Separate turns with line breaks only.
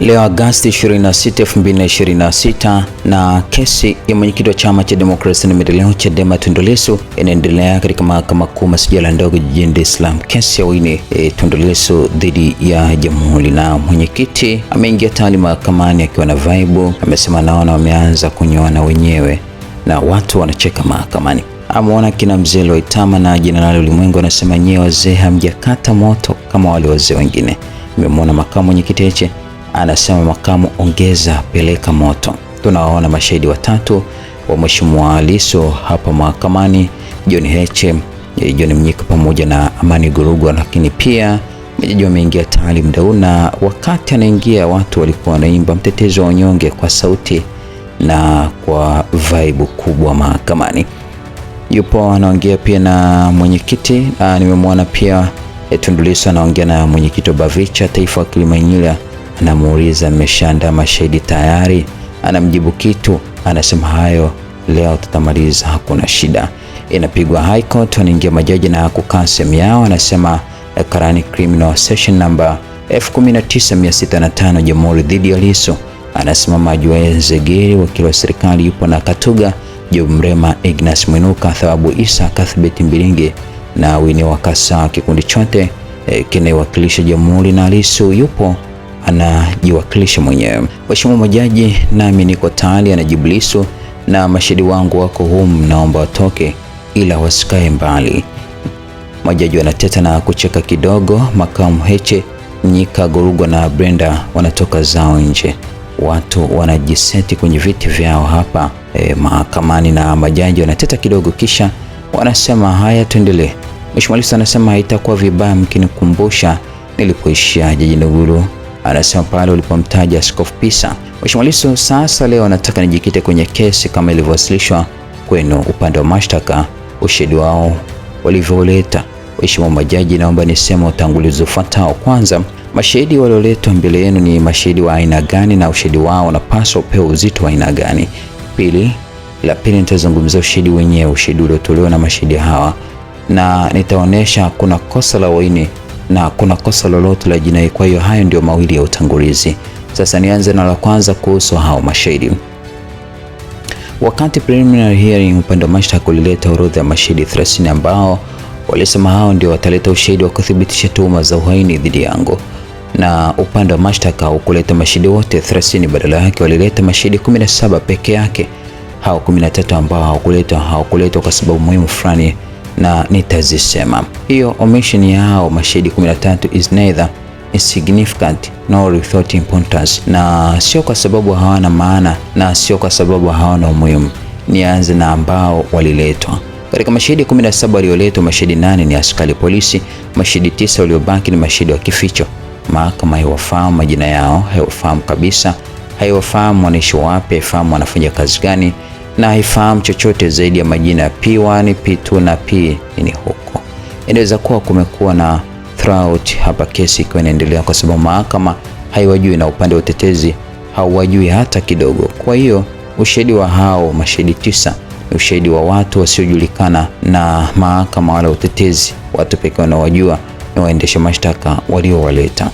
Leo Agosti 26, 2026, na kesi ya mwenyekiti wa chama cha demokrasia na maendeleo Chadema Tundu Lissu inaendelea katika mahakama kuu masijala ndogo jijini Dar es Salaam. Kesi ya uhaini Tundu Lissu dhidi ya jamhuri, na mwenyekiti ameingia tayari mahakamani akiwa na vibe. Amesema naona wameanza kunyoana wenyewe na watu wanacheka mahakamani. Ameona kina mzee Loitama na Jenerali Ulimwengu anasema nyewe wazee hamjakata moto kama wale wazee wengine. Nimemwona makamu mwenyekiti Heche anasema makamu, ongeza peleka moto. Tunawaona mashahidi watatu wa Mheshimiwa Lissu hapa mahakamani, John Heche, John Mnyika pamoja na Amani Golugwa, lakini pia majaji wameingia tayari mdau, na wakati anaingia watu walikuwa wanaimba mtetezi wa wanyonge kwa sauti na kwa vibe kubwa mahakamani. Yupo anaongea pia na mwenyekiti, nimemwona pia Tundu Lissu anaongea na mwenyekiti wa Bavicha Taifa wa Kilimanjaro. Anamuuliza mmeshaandaa mashahidi tayari? Anamjibu kitu, anasema hayo leo tutamaliza, hakuna shida. Inapigwa High Court, wanaingia majaji na kukaa sehemu yao. Anasema Karani Criminal Session number 19605 Jamhuri dhidi ya Lissu. Anasema Majue Zegeri wakili wa serikali yupo na Katuga, Job Mrema, Ignas Mwinuka, Thawabu Isa, Kathbeti Mbilinge na Wini Wakasa. Kikundi chote kinawakilisha Jamhuri na Lissu yupo anajiwakilisha mwenyewe. Mheshimiwa majaji, nami niko tayari, anajibu Lissu, na mashahidi wangu wako humu, naomba watoke ila wasikae mbali. Majaji wanateta na kucheka kidogo. Makamu Heche, Mnyika, Golugwa na Brenda wanatoka zao nje. Watu wanajiseti kwenye viti vyao hapa mahakamani, na majaji wanateta kidogo kisha wanasema haya, tuendelee. Mheshimiwa Lissu anasema haitakuwa vibaya mkinikumbusha nilipoishia. Jaji Nduguru anasema pale ulipomtaja Askofu Pisa. Mheshimiwa Lissu, sasa leo nataka nijikite kwenye kesi kama ilivyowasilishwa kwenu upande wa mashtaka, ushahidi wao walivyoleta. Mheshimiwa majaji, naomba niseme utangulizi ufuatao. Kwanza, mashahidi walioletwa mbele yenu ni mashahidi wa aina gani na ushahidi wao unapaswa upewe uzito wa aina gani? Pili nitazungumzia ushahidi wenyewe, ushahidi uliotolewa na mashahidi hawa, na nitaonesha kuna kosa la uhaini na kuna kosa lolote la jinai. Kwa hiyo hayo ndio mawili ya utangulizi. Sasa nianze na la kwanza kuhusu hao mashahidi. Wakati preliminary hearing, upande wa mashtaka ulileta orodha ya mashahidi 30 ambao walisema hao ndio wataleta ushahidi wa kuthibitisha tuhuma za uhaini dhidi yangu, na upande wa mashtaka ukuleta mashahidi wote 30, badala yake walileta mashahidi 17 peke yake. Hao 13 ambao hawakuletwa kwa sababu muhimu fulani, na nitazisema. Hiyo omission yao mashahidi 13 is neither insignificant nor without importance, na sio kwa sababu hawana maana na sio kwa sababu hawana umuhimu. Nianze na ambao waliletwa. Katika mashahidi 17 walioletwa, mashahidi 8 ni askari polisi, mashahidi 9 waliobaki ni mashahidi wa kificho. Mahakama haiwafahamu majina yao, haiwafahamu kabisa, haiwafahamu wanaishi wapi, haifahamu wanafanya kazi gani, na haifahamu chochote zaidi ya majina ya P1, P2 na P ni huko. Inaweza kuwa kumekuwa na throughout hapa kesi ikiwa inaendelea, kwa sababu mahakama haiwajui na upande wa utetezi hauwajui hata kidogo. Kwa hiyo ushahidi wa hao mashahidi 9 ni ushahidi wa watu wasiojulikana, na mahakama wala utetezi watu pekee wanaowajua ni waendesha mashtaka waliowaleta.